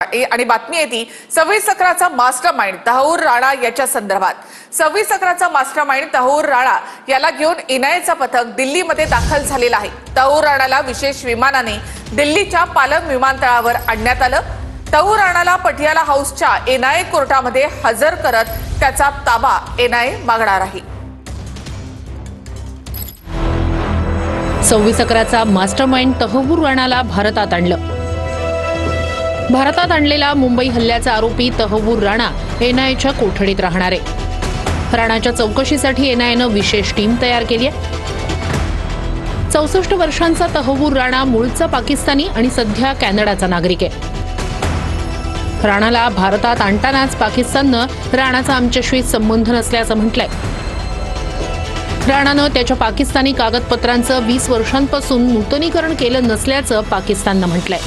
आणि बातमी येते 26 अकराचा मास्टरमाइंड तहूर राणा याच्या संदर्भात। 26 अकराचा मास्टरमाइंड तहूर राणा याला घेऊन एनआयएचं पथक दिल्लीमध्ये दाखल झालेलं आहे। तहूर राणाला विशेष विमानाने दिल्लीच्या पालम विमानतळावर आणण्यात आलं। तहूर राणाला पटियाला हाऊसच्या एनआयए कोर्टामध्ये हजर करत त्याचा ताबा एनआयए मागणार आहे। 26 अकराचा मास्टरमाइंड तहूर राणाला भारतात आणलं। भारतात आणलेला मुंबई हल्ल्याचा आरोपी तहूर राणा एनआयएच्या कोठडीत राहणार आहे। राणाच्या चौकशीसाठी एनआयएनं विशेष टीम तयार केली आहे। 64 वर्षांचा तहूर राणा मूळचा पाकिस्तानी आणि सध्या कॅनडाचा नागरिक आहे। राणाला भारतात आणतानाच पाकिस्ताननं राणाचा आमच्याशी संबंध नसल्याचं म्हटलंय। राणानं त्याच्या पाकिस्तानी कागदपत्रांचं 20 वर्षांपासून नूतनीकरण केलं नसल्याचं पाकिस्ताननं म्हटलंय।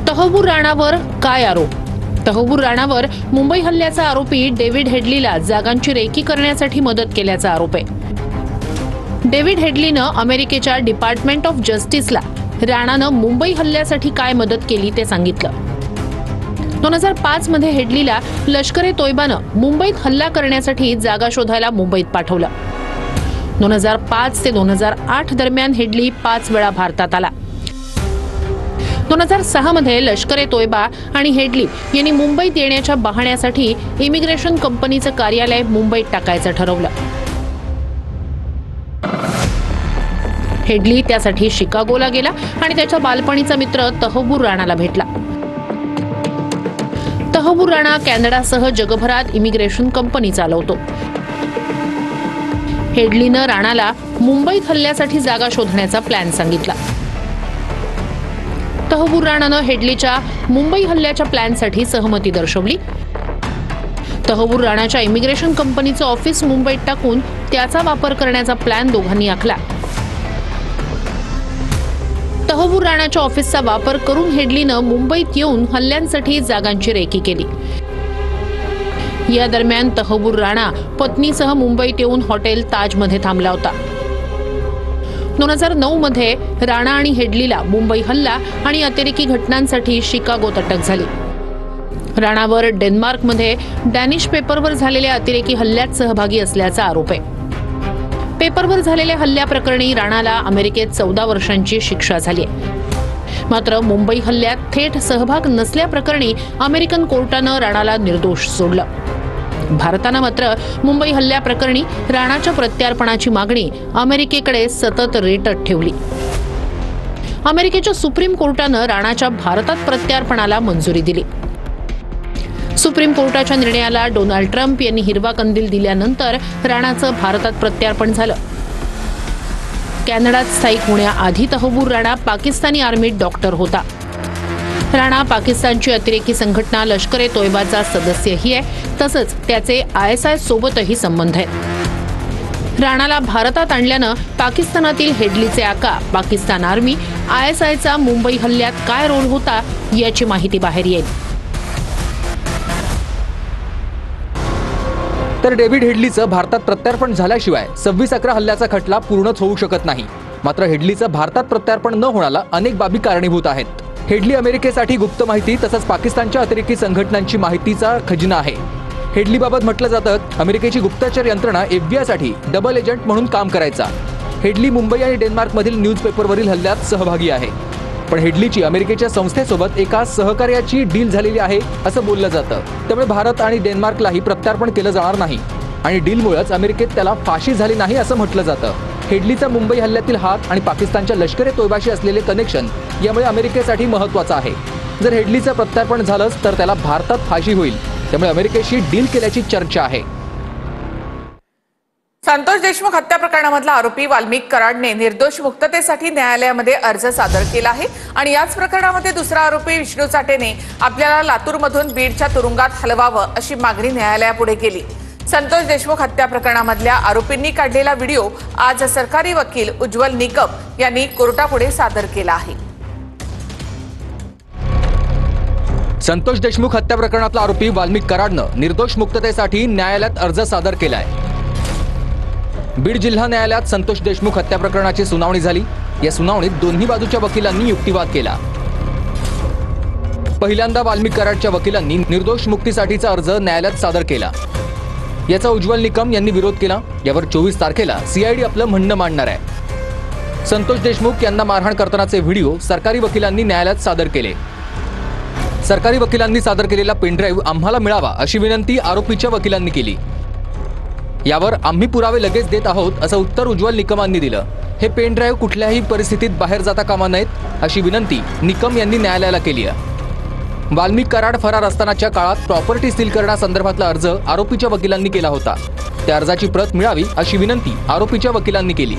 तहूर राणावर काय आरोप? तहूर राणावर मुंबई हल्ल्याचा आरोपी डेव्हिड हेडलीला जागांची रेकी करण्यासाठी मदत केल्याचा आरोप आहे। डेव्हिड हेडलीनं अमेरिकेच्या डिपार्टमेंट ऑफ जस्टिसला राणानं मुंबई हल्ल्यासाठी काय मदत केली ते सांगितलं। 2005 मध्ये हेडलीला लष्कर-ए तोयबानं मुंबईत हल्ला करण्यासाठी जागा शोधायला मुंबईत पाठवलं। 2005 ते 2008 दरम्यान हेडली 5 वेळा भारतात आला। 2006 मध्ये लष्कर-ए तोयबा आणि हेडली यांनी मुंबईत येण्याच्या बहाण्यासाठी इमिग्रेशन कंपनीचं कार्यालय मुंबईत टाकायचं ठरवलं। हेडली त्यासाठी शिकागोला गेला आणि त्याच्या बालपणीचा मित्र तहूर राणाला भेटला। तहूर राणा कॅनडासह जगभरात इमिग्रेशन कंपनी चालवतो। हेडलीनं राणाला मुंबईत हल्ल्यासाठी जागा शोधण्याचा प्लॅन सांगितला। तहूर राणानं हेडलीच्या मुंबई हल्ल्याच्या प्लॅनसाठी सहमती दर्शवली। तहूर राणाच्या इमिग्रेशन कंपनीचं ऑफिस मुंबईत टाकून त्याचा वापर करण्याचा प्लॅन दोघांनी आखला। तहूर राणाच्या ऑफिसचा वापर करून हेडलीनं मुंबईत येऊन हल्ल्यांसाठी जागांची रेकी केली। या दरम्यान तहूर राणा पत्नीसह मुंबईत येऊन हॉटेल ताजमध्ये थांबला होता। 2009 मध्ये राणा आणि हेडलीला मुंबई हल्ला आणि अतिरेकी घटनांसाठी शिकागोत अटक झाली। राणावर डेन्मार्कमध्ये डॅनिश पेपरवर झालेल्या अतिरेकी हल्ल्यात सहभागी असल्याचा आरोप आहे। पेपरवर झालेल्या हल्ल्याप्रकरणी राणाला अमेरिकेत 14 वर्षांची शिक्षा झाली आहे। मात्र मुंबई हल्ल्यात थेट सहभाग नसल्याप्रकरणी अमेरिकन कोर्टानं राणाला निर्दोष सोडलं। भारतानं मात्र मुंबई हल्ल्याप्रकरणी राणाच्या प्रत्यार्पणाची मागणी अमेरिकेकडे सतत रेटत ठेवली। अमेरिकेच्या सुप्रीम कोर्टानं राणाच्या भारतात प्रत्यार्पणाला मंजुरी दिली। सुप्रीम कोर्टाच्या निर्णयाला डोनाल्ड ट्रम्प यांनी हिरवा कंदील दिल्यानंतर राणाचं भारतात प्रत्यार्पण झालं। कॅनडात स्थायिक होण्याआधी तहूर राणा पाकिस्तानी आर्मीत डॉक्टर होता। राणा पाकिस्तानची अतिरेकी संघटना लष्कर-ए तोयबाचा सदस्यही आहे, तसंच त्याचे ISI सोबतही संबंध आहेत। राणाला भारतात आणल्यानं पाकिस्तानातील हेडलीचे आका, पाकिस्तान आर्मी, ISIचा मुंबई हल्ल्यात काय रोल होता याची माहिती बाहेर येईल। तर डेव्हिड हेडलीचं भारतात प्रत्यार्पण झाल्याशिवाय 26 अकरा हल्ल्याचा खटला पूर्णच होऊ शकत नाही। मात्र हेडलीचं भारतात प्रत्यार्पण न होण्याला अनेक बाबी कारणीभूत आहेत। हेडली अमेरिकेसाठी गुप्त माहिती तसंच पाकिस्तानच्या अतिरेकी संघटनांची माहितीचा खजिना आहे। हेडलीबाबत म्हटलं जातं, अमेरिकेची गुप्तचर यंत्रणा FBI साठी डबल एजंट म्हणून काम करायचा। हेडली मुंबई आणि डेन्मार्कमधील न्यूजपेपरवरील हल्ल्यात सहभागी आहे। पण हेडलीची अमेरिकेच्या संस्थेसोबत एका सहकार्याची डील झालेली आहे असं बोललं जातं। त्यामुळे भारत आणि डेन्मार्कलाही प्रत्यार्पण केलं जाणार नाही आणि डीलमुळेच अमेरिकेत त्याला फाशी झाली नाही असं म्हटलं जातं। हेडलीचा मुंबई हल्ल्यातील हात आणि पाकिस्तानच्या लष्कर-ए तोयबाशी असलेले कनेक्शन यामुळे अमेरिकेसाठी महत्त्वाचं आहे। जर हेडलीचं प्रत्यार्पण झालंच तर त्याला भारतात फाशी होईल, त्यामुळे अमेरिकेशी डील केल्याची चर्चा आहे। संतोष देशमुख हत्या प्रकरणामधला आरोपी वाल्मिक कराडने निर्दोष मुक्ततेसाठी न्यायालयामध्ये अर्ज सादर केला आहे आणि याच प्रकरणामध्ये दुसरा आरोपी विष्णू चाटेने आपल्याला लातूरमधून बीडच्या तुरुंगात हलवावं अशी मागणी न्यायालयापुढे केली। संतोष देशमुख हत्या प्रकरणामधल्या आरोपींनी काढलेला व्हिडिओ आज सरकारी वकील उज्ज्वल निकम यांनी कोर्टापुढे सादर केला आहे। संतोष देशमुख हत्या प्रकरणातला आरोपी वाल्मिक कराडनं निर्दोष मुक्ततेसाठी न्यायालयात अर्ज सादर केलाय। बीड जिल्हा न्यायालयात संतोष देशमुख हत्या प्रकरणाची सुनावणी झाली। या सुनावणीत दोन्ही बाजूच्या वकिलांनी युक्तिवाद केला। पहिल्यांदा वाल्मिक कराडच्या वकिलांनी निर्दोष मुक्तीसाठीचा अर्ज न्यायालयात सादर केला. याचा उज्ज्वल निकम यांनी विरोध केला. यावर 24 तारखेला सीआयडी आपलं म्हणणं मांडणार आहे. संतोष देशमुख यांना मारहाण करतानाचे व्हिडिओ सरकारी वकिलांनी न्यायालयात सादर केले. सरकारी वकिलांनी सादर केलेला पेनड्राईव्ह आम्हाला मिळावा अशी विनंती आरोपीच्या वकिलांनी केली. यावर आम्ही पुरावे लगेच देत आहोत असं उत्तर उज्ज्वल निकमांनी दिलं. हे पेनड्राईव्ह कुठल्याही परिस्थितीत बाहेर जाता कामा नयेत अशी विनंती निकम यांनी न्यायालयाला केली आहे. वाल्मिक कराड फरार असतानाच्या काळात प्रॉपर्टी सील करण्यासंदर्भातला अर्ज आरोपीच्या वकिलांनी केला होता. त्या अर्जाची प्रत मिळावी अशी विनंती आरोपीच्या वकिलांनी केली.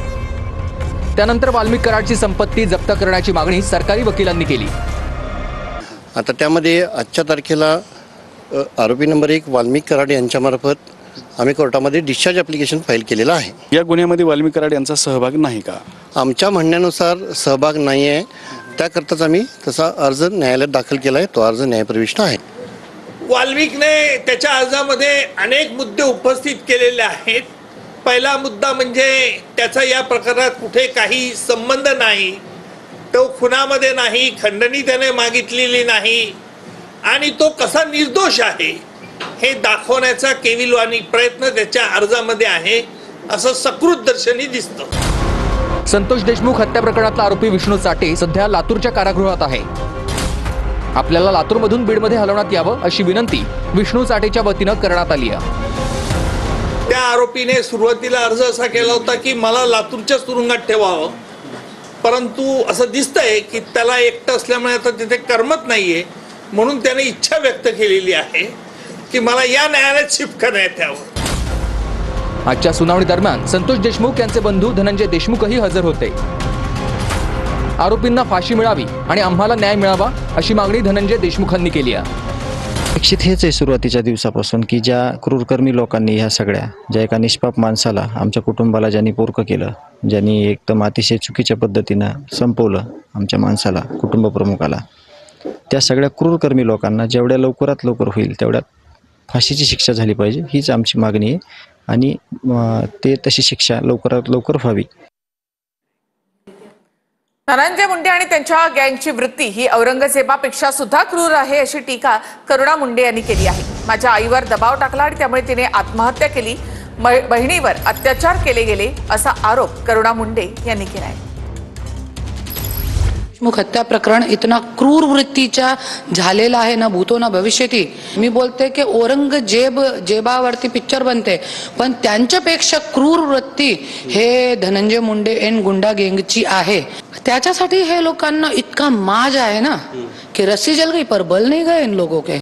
त्यानंतर वाल्मिक कराडची संपत्ती जप्त करण्याची मागणी सरकारी वकिलांनी केली. आता त्यामध्ये आजच्या तारखेला आरोपी नंबर 1 वाल्मिक कराड यांच्यामार्फत आम्ही कोर्टामध्ये डिस्चार्ज ॲप्लिकेशन फाईल केलेलं आहे. या गुन्ह्यामध्ये वाल्मिक कराड यांचा सहभाग नाही का? आमच्या म्हणण्यानुसार सहभाग नाही आहे. त्याकरताच आम्ही तसा अर्ज न्यायालयात दाखल केला आहे. तो अर्ज न्यायप्रविष्ट आहे. वाल्मिकने त्याच्या अर्जामध्ये अनेक मुद्दे उपस्थित केलेले आहेत. पहिला मुद्दा म्हणजे त्याचा या प्रकरणात कुठे काही संबंध नाही, तो खुनामध्ये नाही, खंडणी त्याने मागितलेली नाही आणि तो कसा निर्दोष आहे हे दाखवण्याचा केविलवाणी प्रयत्न त्याच्या अर्जामध्ये आहे असं सकृत दर्शनी दिसतं. संतोष देशमुख हत्या प्रकरणातला आरोपी विष्णू चाटे सध्या लातूरच्या कारागृहात आहे. आपल्याला लातूरमधून बीडमध्ये हलवण्यात यावं अशी विनंती विष्णू चाटेच्या वतीनं करण्यात आली आहे. त्या आरोपीने सुरुवातीला अर्ज असा केला होता की मला लातूरच्या तुरुंगात ठेवावं, परंतु असं दिसतंय की त्याला एकटं असल्यामुळे आता तिथे करमत नाहीये, म्हणून त्याने इच्छा व्यक्त केलेली आहे की मला या न्यायालयात शिफ्ट करण्यात यावं. आजच्या सुनावणी दरम्यान संतोष देशमुख यांचे बंधू धनंजय देशमुखही हजर होते. आरोपींना फाशी मिळावी आणि आम्हाला न्याय मिळावा अशी मागणी धनंजय देशमुखांनी केली आहे. अपेक्षित हेच आहे सुरुवातीच्या दिवसापासून की ज्या क्रूरकर्मी लोकांनी ह्या सगळ्या ज्या एका निष्पाप माणसाला, आमच्या कुटुंबाला ज्यांनी पोरकं केलं, ज्यांनी एकदम अतिशय चुकीच्या पद्धतीनं संपवलं आमच्या माणसाला, कुटुंब प्रमुखाला, त्या सगळ्या क्रूरकर्मी लोकांना जेवढ्या लवकरात लवकर होईल तेवढ्या फाशीची शिक्षा झाली पाहिजे हीच आमची मागणी आहे आणि ते तशी शिक्षा लवकरात लवकर व्हावी. धनंजय मुंडे आणि त्यांच्या गँगची वृत्ती ही औरंगजेबापेक्षा सुद्धा क्रूर आहे अशी टीका करुणा मुंडे यांनी केली आहे. माझ्या आईवर दबाव टाकला आणि त्यामुळे तिने आत्महत्या केली, बहिणीवर अत्याचार केले गेले असा आरोप करुणा मुंडे यांनी केला आहे. देशमुख हत्या प्रकरण इतना क्रूर वृत्तीचा झालेला आहे ना भूतो ना भविष्यती. मी बोलते की औरंगजेबावरती पिक्चर बनते, पण त्यांच्यापेक्षा क्रूर वृत्ती हे धनंजय मुंडे एन गुंडा गँगची आहे. त्याच्यासाठी हे लोकांना इतका माज आहे ना की रस्सी जल गई पर बल नहीं गए इन लोगों के.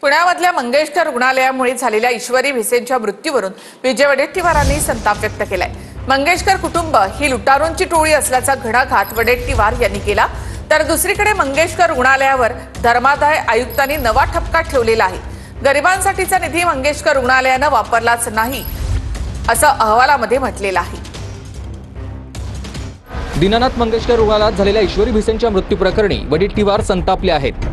पुण्यामधल्या मंगेशकर रुग्णालयामुळे झालेल्या ईश्वरी भिसेंच्या मृत्यूवरून विजय वडेट्टीवारांनी संताप व्यक्त केलाय. मंगेशकर कुटुंब ही लुटारूंची टोळी असल्याचा घणाघात वडेट्टीवार यांनी केला. तर दुसरीकडे मंगेशकर रुग्णालयावर धर्मादाय आयुक्तांनी नवा ठपका ठेवलेला आहे. गरिबांसाठीचा निधी मंगेशकर रुग्णालयानं वापरलाच नाही असं अहवालामध्ये म्हटलेलं आहे. दीनानाथ मंगेशकर रुग्णालयात झालेल्या ईश्वरी भिसेंच्या मृत्यू प्रकरणी वडेट्टीवार संतापले आहेत.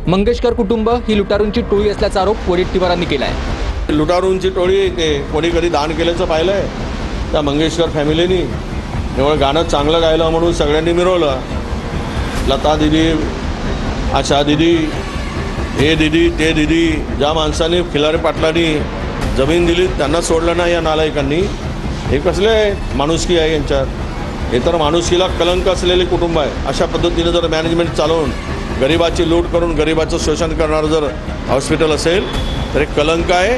मंगेशकर कुटुंब ही लुटारूंची टोळी असल्याचा आरोप वडेट्टीवारांनी केलाय. लुटारूंची टोळी ते कोणी कधी दान केल्याचं पाहिलंय. त्या मंगेशकर फॅमिलीनी केवळ गाणं चांगलं गायलं म्हणून सगळ्यांनी मिरवलं. लता दिदी, आशा दिदी, हे दिदी ते दिदी, ज्या माणसाने खिलारी पाटलांनी जमीन दिली त्यांना सोडलं नाही या नालायकांनी. हे कसले माणुसकी आहे यांच्यात. हे तर माणुसकीला कलंक असलेले कुटुंब आहे. अशा पद्धतीने जर मॅनेजमेंट चालवून गरिबाची लूट करून गरिबाचं शोषण करणारं जर हॉस्पिटल असेल तर एक कलंक आहे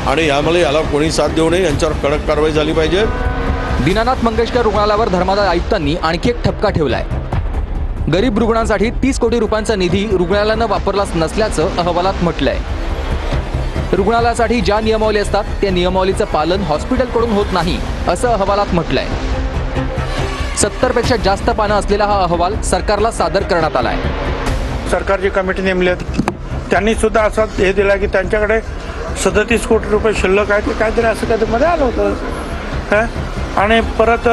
आणि याला कोणी साथ देऊ नये. यांच्यावर कडक कारवाई झाली पाहिजे. दीनानाथ मंगेशकर रुग्णालयावर धर्मादाय आयुक्तांनी आणखी एक ठपका ठेवलाय. गरीब रुग्णांसाठी 30 कोटी रुपयांचा निधी रुग्णालयानं वापरलाच नसल्याचं अहवालात म्हटलंय. रुग्णालयासाठी ज्या नियमावली असतात त्या नियमावलीचं पालन हॉस्पिटलकडून होत नाही असं अहवालात म्हटलंय. 70 पेक्षा जास्त पानं असलेला हा अहवाल सरकारला सादर करण्यात आलाय. सरकारची कमिटी नेमली त्यांनी सुद्धा असं हे दिला की त्यांच्याकडे 37 कोटी रुपये शिल्लक आहे. ते काहीतरी असं काहीतरी मध्ये आलं होतं आणि परत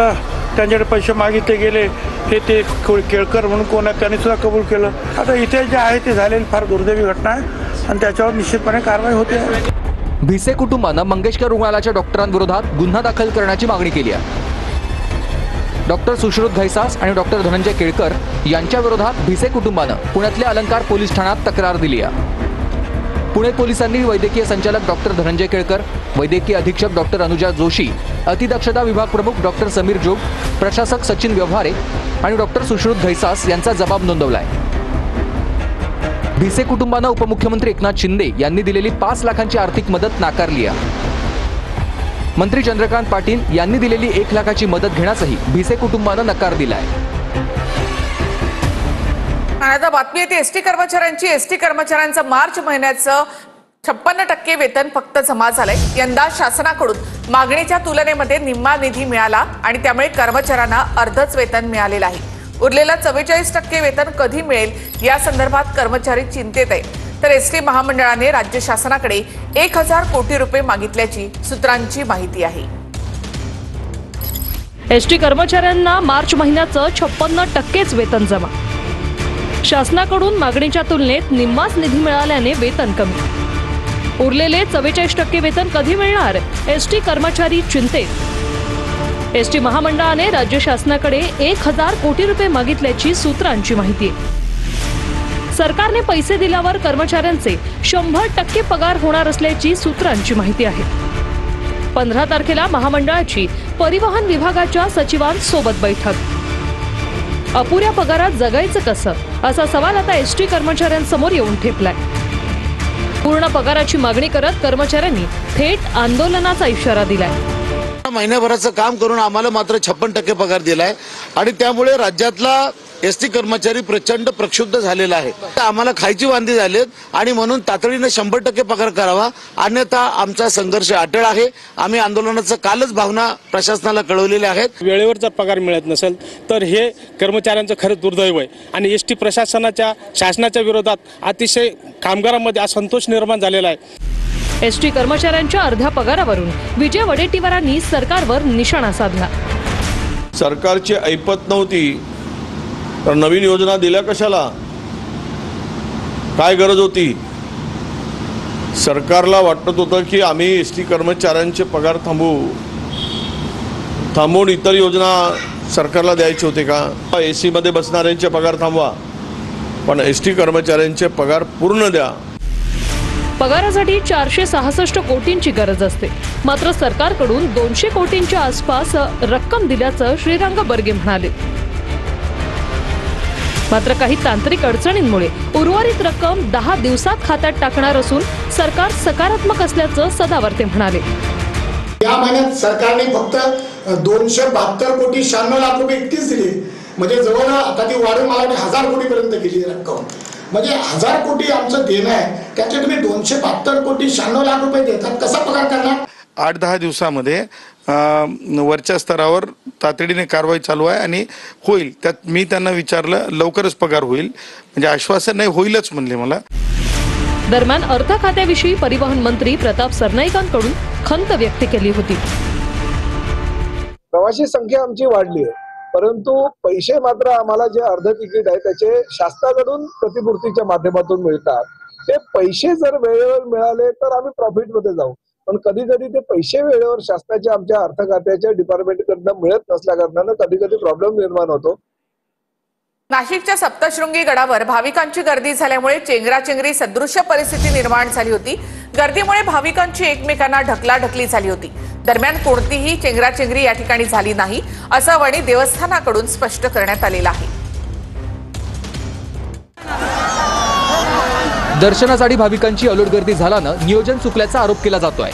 त्यांच्याकडे पैसे मागितले गेले. हे ते केळकर म्हणून कोण आहे त्यांनी सुद्धा कबूल केलं. आता इथे जे आहे ते झालेली फार दुर्दैवी घटना आहे आणि त्याच्यावर निश्चितपणे कारवाई होते. भिसे कुटुंबानं मंगेशकर रुग्णालयाच्या डॉक्टरांविरोधात गुन्हा दाखल करण्याची मागणी केली आहे. डॉक्टर सुश्रुत घैसास आणि डॉक्टर धनंजय केळकर यांच्या विरोधात भिसे कुटुंबानं पुण्यातल्या अलंकार पोलीस ठाण्यात तक्रार दिली आहे. पुणे पोलिसांनी वैद्यकीय संचालक डॉक्टर धनंजय केळकर, वैद्यकीय अधीक्षक डॉक्टर अनुजा जोशी, अतिदक्षता विभाग प्रमुख डॉक्टर समीर जोग, प्रशासक सचिन व्यवहारे आणि डॉक्टर सुश्रुत घैसास यांचा जबाब नोंदवलाय. भिसे कुटुंबानं उपमुख्यमंत्री एकनाथ शिंदे यांनी दिलेली 5 लाखांची आर्थिक मदत नाकारली आहे. मंत्री चंद्रकांत पाटील यांनी दिलेली 1 लाखाची मदत घेण्यासही भिसे कुटुंबानं नकार दिलाय. आणि आता बातमी येते एसटी कर्मचाऱ्यांची. एसटी कर्मचाऱ्यांचं मार्च महिन्याचं 56% वेतन फक्त जमा झालंय. यंदा शासनाकडून मागणीच्या तुलनेमध्ये निम्मा निधी मिळाला आणि त्यामुळे कर्मचाऱ्यांना अर्धच वेतन मिळालेलं आहे. उरलेला 44% वेतन कधी मिळेल या संदर्भात कर्मचारी चिंतेत आहेत. तर एसटी महामंडळाने राज्य शासनाकडे 1000 कोटी रुपये मागितल्याची सूत्रांची माहिती आहे. एसटी कर्मचाऱ्यांना मार्च महिन्याचं 56% वेतन जमा. शासनाकडून मागणीच्या तुलनेत निम्माच निधी मिळाल्याने वेतन कमी. उरलेले 44% वेतन कधी मिळणार? एसटी कर्मचारी चिंतेत. एसटी महामंडळाने राज्य शासनाकडे 1000 कोटी रुपये मागितल्याची सूत्रांची माहिती आहे. सरकारने पैसे दिल्यावर कर्मचाऱ्यांचे 100% पगार होणार असल्याची सूत्रांची माहिती आहे. 15 तारखेला महामंडळाची परिवहन विभागाच्या सचिवांसोबत बैठक. अपुऱ्या पगारात जगायचं कसं असा सवाल आता एसटी कर्मचाऱ्यांसमोर येऊन ठेपलाय. पूर्ण पगाराची मागणी करत कर्मचाऱ्यांनी थेट आंदोलनाचा इशारा दिलाय. महिन्याभराचं काम करून आम्हाला मात्र 56% पगार दिलाय आणि त्यामुळे राज्यातला एसटी कर्मचारी प्रचंड प्रक्षुब्ध झालेला आहे. आम्हाला खायची वांदी झालीत आणि म्हणून तातडीने 100% पगार करावा, अन्यथा आमचा संघर्ष अटळ आहे. आम्ही आंदोलनाचं कालच भावना प्रशासनाला कळवलेल्या आहेत. वेळेवर जर पगार मिळत नसेल तर हे कर्मचाऱ्यांचं खरं दुर्दैव आहे आणि एसटी प्रशासनाच्या शासनाच्या विरोधात अतिशय कामगारांमध्ये असंतोष निर्माण झालेला आहे. एसटी कर्मचाऱ्यांच्या अर्ध्या पगारावरून विजय वडेट्टीवारांनी सरकारवर निशाणा साधला. सरकारची ऐपत नव्हती तर नवीन योजना दिल्या कशाला? काय गरज होती? सरकारला वाटत होतं की आम्ही एसटी कर्मचाऱ्यांचे पगार थांबवून इतर योजना सरकारला द्यायचे होते का? एसी मध्ये बसणाऱ्यांचे पगार थांबवा, पण एसटी कर्मचाऱ्यांचे पगार पूर्ण द्या. पगारासाठी 466 कोटींची गरज असते, मात्र सरकारकडून 200 कोटींच्या आसपास रक्कम दिल्याचं श्रीरंग बर्गे म्हणाले. मात्र काही तांत्रिक अडचणींमुळे उर्वरित रक्कम 10 दिवसात खात्यात टाकणार असून सरकार सकारात्मक असल्याचं सदावर्ते म्हणाले. या महिन्यात सरकारने फक्त 272 कोटी 96 लाख रुपये इतकीच दिली, म्हणजे जवळ आता ती वाढून मला 1000 कोटी पर्यंत गेली रक्कम. म्हणजे 1000 कोटी आमचं देणं आहे, त्याचे तुम्ही 272 कोटी 96 लाख रुपये देतात, कसा पगार करणार? 8-10 दिवसामध्ये वरच्या स्तरावर तातडीने कारवाई चालू आहे आणि होईल. त्यात मी त्यांना विचारलं लवकरच पगार होईल, म्हणजे आश्वासन नाही, होईलच म्हणले मला. दरम्यान अर्थ खात्याविषयी परिवहन मंत्री प्रताप सरनाईकांकडून खंत व्यक्त केली होती. प्रवासी संख्या आमची वाढली आहे, परंतु पैसे मात्र आम्हाला जे अर्ध तिकीट आहे त्याचे शासनाकडून प्रतिपूर्तीच्या माध्यमातून मिळतात. ते पैसे जर वेळेवर मिळाले तर आम्ही प्रॉफिट मध्ये जाऊ, पण कधी कधी ते पैसे वेळेवर शासनाच्या आमच्या अर्थ खात्याच्या डिपार्टमेंटकडनं मिळत नसल्या कारणानं कधी कधी प्रॉब्लेम निर्माण होतो. नाशिकच्या सप्तशृंगी गडावर भाविकांची गर्दी झाल्यामुळे चेंगराचेंगरी सदृश्य परिस्थिती निर्माण झाली होती. गर्दीमुळे भाविकांची एकमेकांना ढकलाढकली झाली होती. दरम्यान कोणतीही चेंगराचेंगरी या ठिकाणी झाली नाही असं वणी देवस्थानाकडून स्पष्ट करण्यात आलेलं आहे. दर्शनासाठी भाविकांची अलोट गर्दी झाल्यानं नियोजन चुकल्याचा आरोप केला जातोय.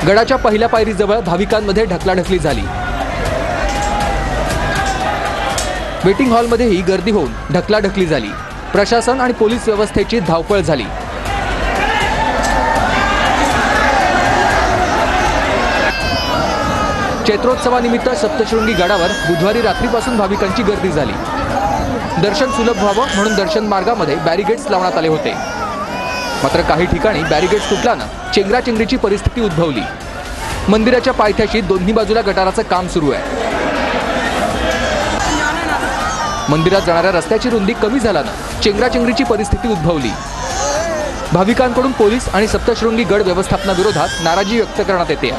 गडाच्या पहिल्या पायरीजवळ भाविकांमध्ये ढकलाढकली झाली. वेटिंग हॉलमध्येही गर्दी होऊन ढकलाढकली झाली. प्रशासन आणि पोलीस व्यवस्थेची धावपळ झाली. चैत्रोत्सवानिमित्त सप्तशृंगी गडावर बुधवारी रात्रीपासून भाविकांची गर्दी झाली. दर्शन सुलभ व्हावं म्हणून दर्शन मार्गामध्ये बॅरिगेड्स लावण्यात आले होते. मात्र काही ठिकाणी बॅरिगेड्स तुटल्यानं चेंगराचेंगरीची परिस्थिती उद्भवली. मंदिराच्या पायथ्याशी दोन्ही बाजूला गटाराचं काम सुरू आहे. मंदिरात जाणाऱ्या रस्त्याची रुंदी कमी झाल्यानं चेंगराचेंगरीची परिस्थिती उद्भवली. भाविकांकडून पोलीस आणि सप्तशृंगी गड व्यवस्थापनाविरोधात नाराजी व्यक्त करण्यात येते.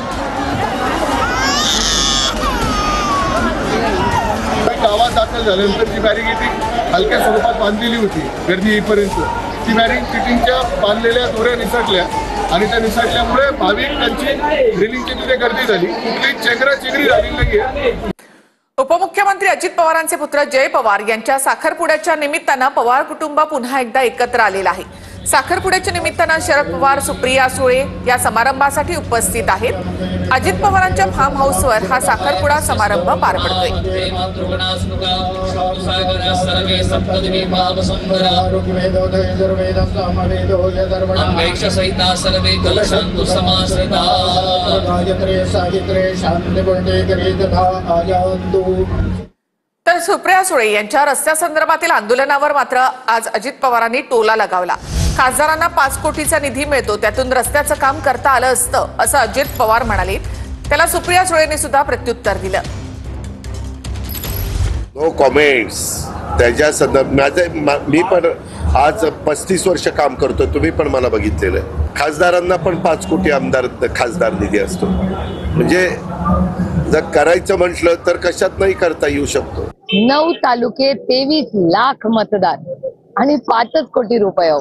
दाखल झाल्यानंतर जी बॅरिगेटी हलक्या स्वरूपात बांधलेली होती गर्दी येईपर्यंत, ती बॅरिगेटिंगच्या बांधलेल्या दोऱ्या निसटल्या आणि त्या निसटल्यामुळे भाविकांची ड्रिलिंगची तिथे गर्दी झाली. कुठलीही चेंगराचेंगरी झाली नाहीये. उपमुख्यमंत्री अजित पवारांचे पुत्र जय पवार यांच्या साखरपुड्याच्या निमित्तानं पवार कुटुंब पुन्हा एकदा एकत्र आलेलं आहे. साखरपुड्याच्या निमित्तानं शरद पवार, सुप्रिया सुळे या समारंभासाठी उपस्थित आहेत. अजित पवारांच्या फार्म हाऊसवर हा साखरपुडा समारंभ पार पडतोय. तर सुप्रिया सुळे यांच्या रस्त्यासंदर्भातील आंदोलनावर मात्र आज अजित पवारांनी टोला लगावला. खासदारांना 5 कोटीचा निधी मिळतो, त्यातून रस्त्याचं काम करता आलं असतं असं अजित पवार म्हणाले. त्याला सुप्रिया सुळेंनी सुद्धा प्रत्युत्तर दिलं. No comments. त्याच्या संदर्भात मी पण आज 35 वर्ष काम करतो, तुम्ही पण मला बघितलेलं. खासदारांना पण 5 कोटी खासदार निधी असतो. म्हणजे जर करायचं म्हटलं तर कशात नाही करता येऊ शकतो. 9 तालुके 23 लाख मतदार आणि 5 कोटी रुपये.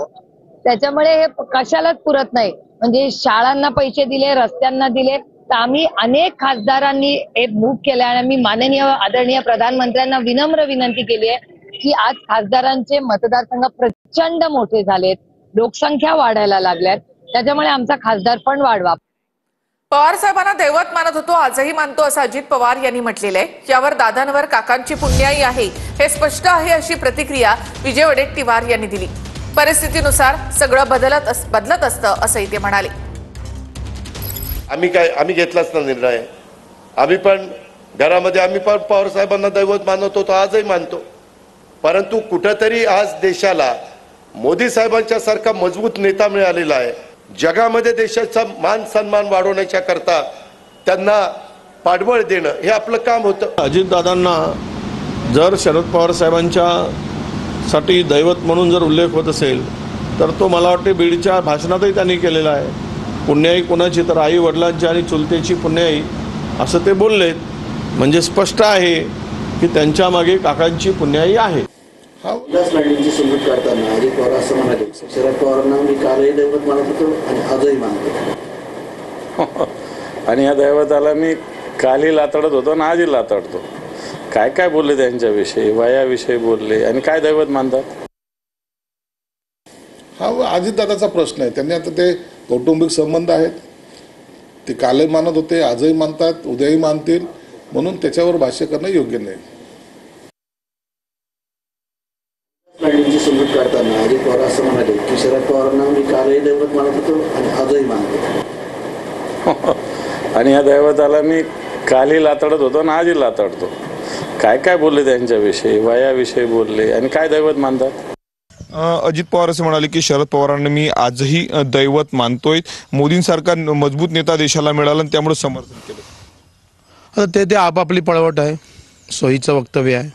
त्याच्यामुळे हे कशालाच पुरत नाही. म्हणजे शाळांना पैसे दिले, रस्त्यांना दिले. तर आम्ही अनेक खासदारांनी हे मूव्ह केलं आणि आम्ही माननीय आदरणीय प्रधानमंत्र्यांना विनम्र विनंती केली आहे की आज खासदारांचे मतदारसंघ प्रचंड मोठे झालेत, लोकसंख्या वाढायला लागल्यात, त्याच्यामुळे आमचा खासदार पण वाढवा. पवार साहेबांना दैवत मानत होतो, आजही मानतो असं अजित पवार यांनी म्हटलेलं आहे. यावर दादांवर काकांची पुण्याई आहे हे स्पष्ट आहे अशी प्रतिक्रिया विजय वडेट्टीवार यांनी दिली. परिस्थितीनुसार सगळं बदलत असतं असंही ते म्हणाले. आम्ही घेतलाच ना निर्णय. आम्ही पण घरामध्ये आम्ही पण पवार साहेबांना दैवत मानत होतो, आजही मानतो. परंतु कुठंतरी आज देशाला मोदी साहेबांच्या सारखा मजबूत नेता मिळालेला आहे. जगामध्ये देशाचा मान सन्मान वाढवण्याच्या करता त्यांना पाठबळ देणं हे आपलं काम होतं. अजितदादांना जर शरद पवार साहेबांच्या साठी दैवत म्हणून जर उल्लेख होत असेल तर तो मला वाटते बीडच्या भाषणातही त्यांनी केलेला आहे. पुण्याई कोणाची तर आई वडिलांची आणि चुलतेची पुण्याई असं ते बोललेत. म्हणजे स्पष्ट आहे की त्यांच्या मागे काकांची पुण्याई आहे. लँडिंगची सुरुवात करताना अजित पवार असं म्हणाले, शरद पवारांना मी कालही दैवत मानत होतो आणि आजही मानतो. आणि या दैवताला मी कालही लाताडत होतो आणि आजही लाताडतो. काय काय बोलले त्यांच्याविषयी, वयाविषयी बोलले आणि काय दैवत मानतात. हा अजितदादाचा प्रश्न आहे. त्यांनी आता ते कौटुंबिक संबंध आहेत, ते कालही मानत होते, आजही मानतात, उद्याही मानतील, म्हणून त्याच्यावर भाष्य करणं योग्य नाही. लँडिंगची सुरुवात करताना अजित पवार असं म्हणाले की शरद पवारांना मी कालही दैवत मानत होतो आणि आजही मानतो. आणि या दैवताला मी कालही लाताडत होतो आणि आजही लाताडतो. काय काय बोलले त्यांच्याविषयी, वयाविषयी बोलले आणि काय दैवत मानतात. अजित पवार असे म्हणाले की शरद पवारांना मी आजही दैवत मानतोय. मोदींसारखा मजबूत नेता देशाला मिळाला आणि त्यामुळे समर्थन केलं. ते आपापली पळवट आहे, सोयीचं वक्तव्य आहे.